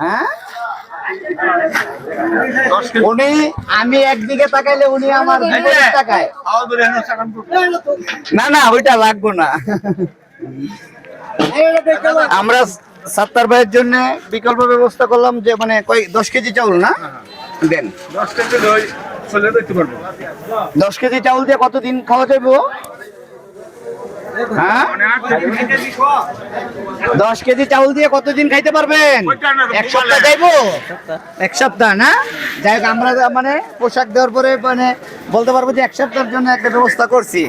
হ্যাঁ উনি আমি একদিকে তাকাইলে উনি আমার বিপরীত তাকায়। না না ওইটা লাগবো না। আমরা সাত্তার ভাইয়ের জন্য বিকল্প ব্যবস্থা করলাম যে মানে 10 কেজি চাউল না দেন। 10 কেজি চাউল দিয়ে কতদিন খাওয়া যাবে? হ্যাঁ 10 কেজি চাউল দিয়ে কতদিন খাইতে পারবেন? এক সপ্তাহ যাইবো? এক সপ্তাহ না? যাই হোক আমরা মানে পোশাক দেওয়ার পরে মানে বলতে পারবো যে এক সপ্তাহের জন্য একটা ব্যবস্থা করছি।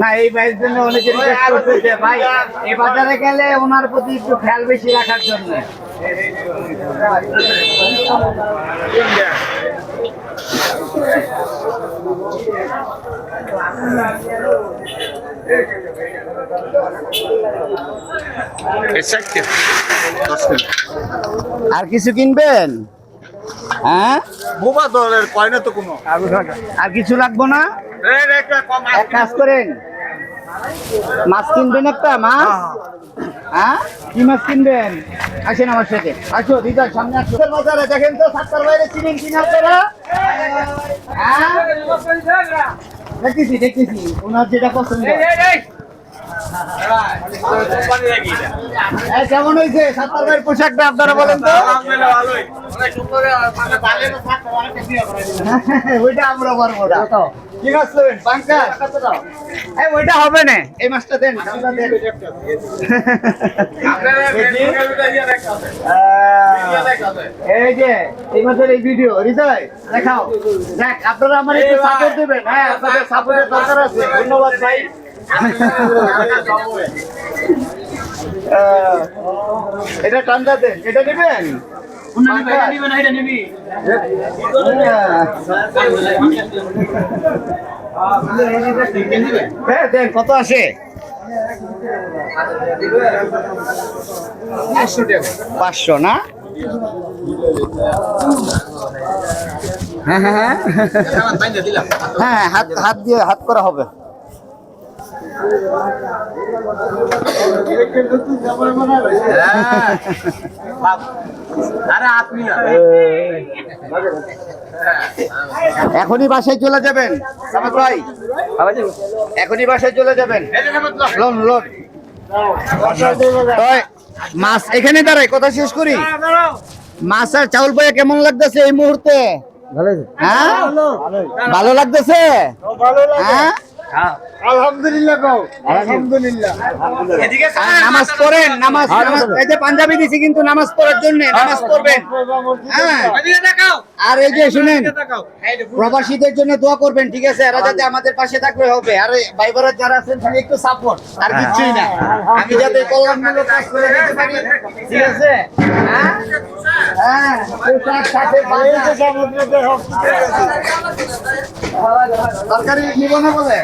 না এই ভাইয়ের জন্য অনেকে রিকোয়েস্ট করতেছে ভাই এই বাজারে গেলে ওনার প্রতি একটু খেয়াল বেশি রাখার জন্য। আর কিছু কিনবেন? হ্যাঁ বোবা দলের কয় না তো কোনো আর কিছু লাগবো না? এক কাজ করেন মাছ কিনবেন একটা মাছ। হ্যাঁ কি মাছ কিনবেন? আসেন আমার সাথে আসো দিদা সামনে আসো। বাজারে দেখেন তো সাত্তার বাইরে চিনেন কিনা আপনারা? হ্যাঁ দেখতেছি দেখতেছি ওনার যেটা পছন্দ। কেমন হয়েছে সাত্তার ভাইয়ের পোশাকটা আপনারা বলেন তো? ওইটা আমরা পারবো না। কি মাছ নেবেন? পাঙ্কাস? ওইটা হবে না, এই মাছটা দেন। এই যে এই মাছের এই ভিডিও হৃদয় দেখাও। দেখ আপনারা আমার একটু সাপোর্ট দেবেন। হ্যাঁ আপনাদের সাপোর্টের দরকার আছে। ধন্যবাদ ভাই। এটা ঠান্ডা দেন, এটা নেবেন? হ্যাঁ দেন কত আসে? 500 না? হ্যাঁ হ্যাঁ হ্যাঁ হাত দিয়ে হাত করা হবে। এখনই বাসায় চলে যাবেন ভাই, এখনই বাসায় চলে যাবেন। লোন লোন মাছ এখানে দাঁড়াই কথা শেষ করি। মাছ আর চাউল পাইয়া কেমন লাগতেছে এই মুহূর্তে? হ্যাঁ ভালো লাগতেছে? হ্যাঁ আলহামদুলিল্লাহ আলহামদুলিল্লাহ। নামাজ পড়েন, নামাজ এই যে পাঞ্জাবি দিছি কিন্তু নামাজ পড়ার জন্য নামাজ পড়বেন। হ্যাঁ আর এই যে শুনেন প্রবাসীদের জন্য দোয়া করবেন, ঠিক আছে? এরা যাতে আমাদের পাশে থাকবে হবে। আর ভাই বোনেরা যারা আছেন তারা একটু সাপোর্ট, আর কিছুই না। আমি যাতে কল্যাণমূলক কাজ করে দিতে পারি, ঠিক আছে? হ্যাঁ হ্যাঁ পোশাক সাথে সরকারি নিব না বলে